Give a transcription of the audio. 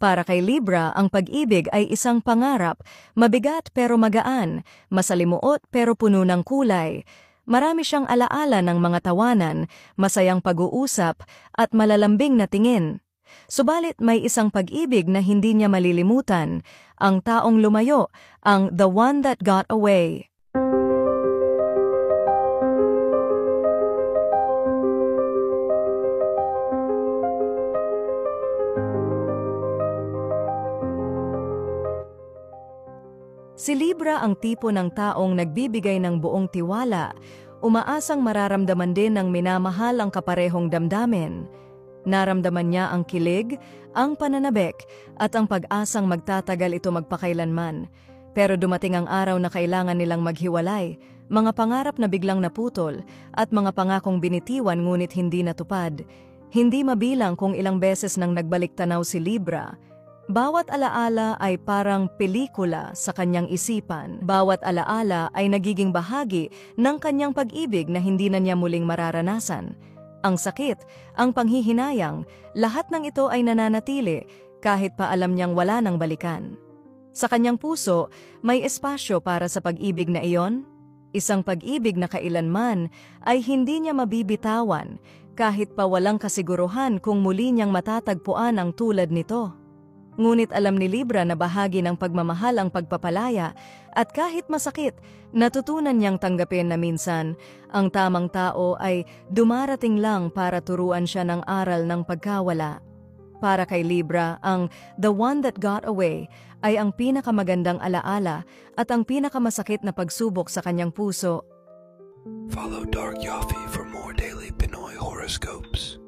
Para kay Libra, ang pag-ibig ay isang pangarap, mabigat pero magaan, masalimuot pero puno ng kulay. Marami siyang alaala ng mga tawanan, masayang pag-uusap, at malalambing na tingin. Subalit may isang pag-ibig na hindi niya malilimutan, ang taong lumayo, ang the one that got away. Si Libra ang tipo ng taong nagbibigay ng buong tiwala, umaasang mararamdaman din ng minamahal ang kaparehong damdamin. Naramdaman niya ang kilig, ang pananabik, at ang pag-asang magtatagal ito magpakailanman. Pero dumating ang araw na kailangan nilang maghiwalay, mga pangarap na biglang naputol, at mga pangakong binitiwan ngunit hindi natupad. Hindi mabilang kung ilang beses nang nagbalik tanaw si Libra. Bawat alaala ay parang pelikula sa kanyang isipan. Bawat alaala ay nagiging bahagi ng kanyang pag-ibig na hindi na niya muling mararanasan. Ang sakit, ang panghihinayang, lahat ng ito ay nananatili kahit pa alam niyang wala nang balikan. Sa kanyang puso, may espasyo para sa pag-ibig na iyon. Isang pag-ibig na kailanman ay hindi niya mabibitawan kahit pa walang kasiguruhan kung muli niyang matatagpuan ang tulad nito. Ngunit alam ni Libra na bahagi ng pagmamahal ang pagpapalaya at kahit masakit, natutunan niyang tanggapin na minsan ang tamang tao ay dumarating lang para turuan siya ng aral ng pagkawala. Para kay Libra, ang the one that got away ay ang pinakamagandang alaala at ang pinakamasakit na pagsubok sa kanyang puso. Follow Dark Yafi for more daily Pinoy horoscopes.